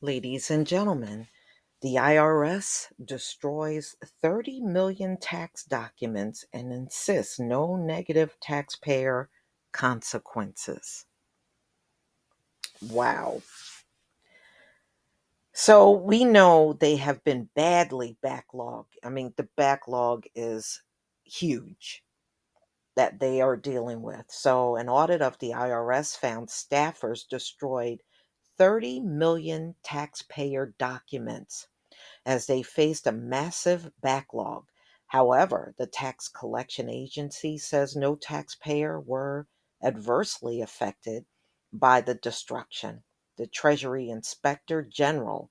Ladies and gentlemen, the IRS destroys 30 million tax documents and insists no negative taxpayer consequences. Wow. So we know they have been badly backlogged. I mean, the backlog is huge that they are dealing with. So, an audit of the IRS found staffers destroyed 30 million taxpayer documents as they faced a massive backlog. However, the tax collection agency says no taxpayer were adversely affected by the destruction. The Treasury Inspector General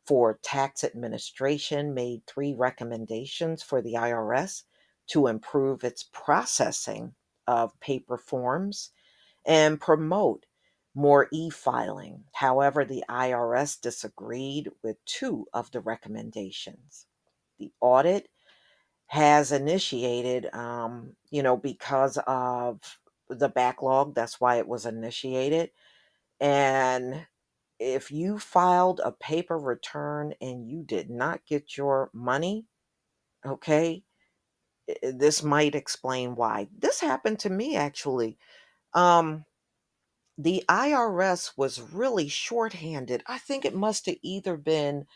for Tax Administration made three recommendations for the IRS to improve its processing of paper forms and promote more e filing. However, the IRS disagreed with two of the recommendations. The audit has initiated, because of the backlog, that's why it was initiated. And if you filed a paper return and you did not get your money, okay, this might explain why. This happened to me actually. Um, the IRS was really shorthanded. I think it must have either been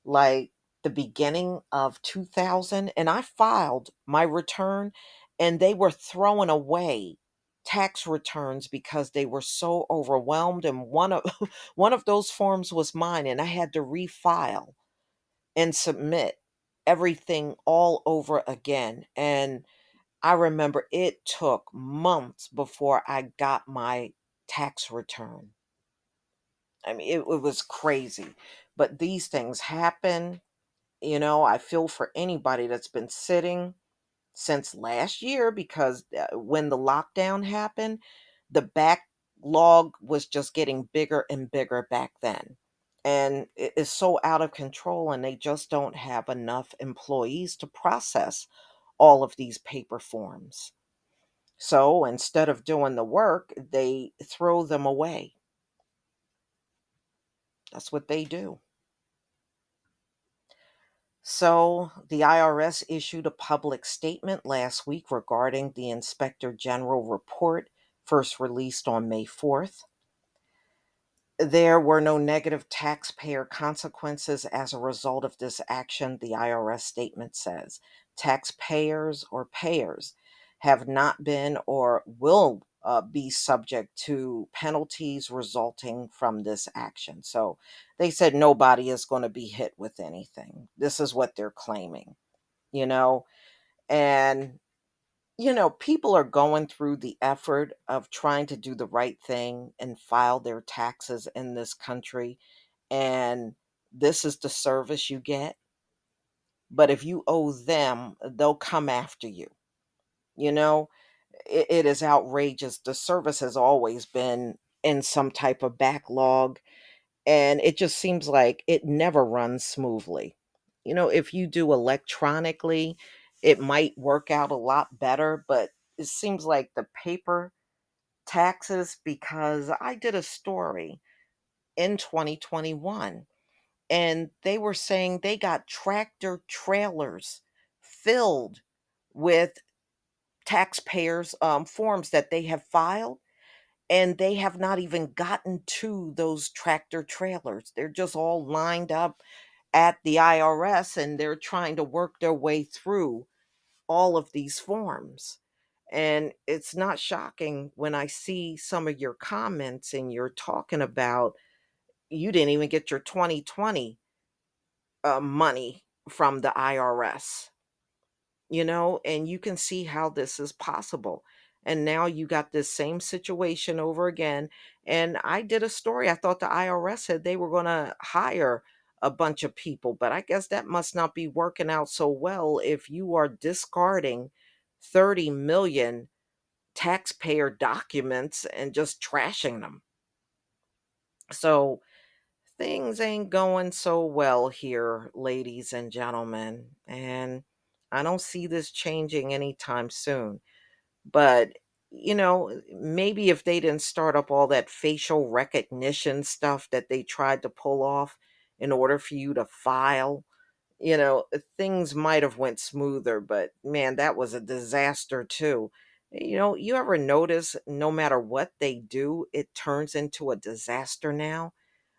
like the beginning of 2000, and I filed my return and they were throwing away tax returns because they were so overwhelmed, and one of one of those forms was mine, and I had to refile and submit everything all over again. And I remember it took months before I got my tax return. I mean, it was crazy. But these things happen. I feel for anybody that's been sitting since last year because when the lockdown happened, the backlog was just getting bigger and bigger back then. And it is so out of control, and they just don't have enough employees to process all of these paper forms. So instead of doing the work, they throw them away. That's what they do. So, the IRS issued a public statement last week regarding the Inspector General report, first released on May 4th. There were no negative taxpayer consequences as a result of this action, the IRS statement says. Taxpayers or payers have not been or will be subject to penalties resulting from this action. So they said nobody is going to be hit with anything. This is what they're claiming, you know? And people are going through the effort of trying to do the right thing and file their taxes in this country. And this is the service you get. But if you owe them, they'll come after you. You know, it is outrageous. The service has always been in some type of backlog, and it just seems like it never runs smoothly. If you do electronically, it might work out a lot better, but it seems like the paper taxes, because I did a story in 2021 and they were saying they got tractor trailers filled with taxpayers' forms that they have filed, and they have not even gotten to those tractor trailers. They're just all lined up at the IRS and they're trying to work their way through all of these forms. And it's not shocking when I see some of your comments and you're talking about you didn't even get your 2020 money from the IRS, and you can see how this is possible. And now you got this same situation over again. And I did a story. I thought the IRS said they were going to hire a bunch of people, but I guess that must not be working out so well if you are discarding 30 million taxpayer documents and just trashing them. So things ain't going so well here, ladies and gentlemen. And I don't see this changing anytime soon. But, maybe if they didn't start up all that facial recognition stuff that they tried to pull off, in order for you to file. Things might have went smoother, but man, that was a disaster too. You ever notice no matter what they do, it turns into a disaster now?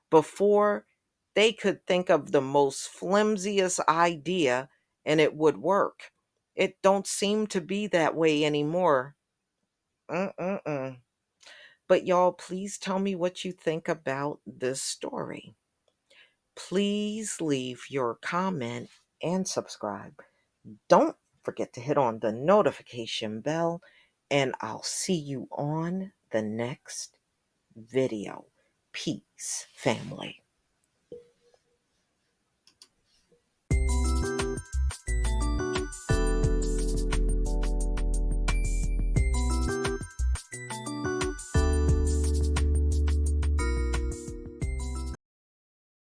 Before, they could think of the most flimsiest idea and it would work. It don't seem to be that way anymore. Mm-mm-mm. But y'all, please tell me what you think about this story. Please leave your comment and subscribe. Don't forget to hit on the notification bell, and I'll see you on the next video. Peace, family.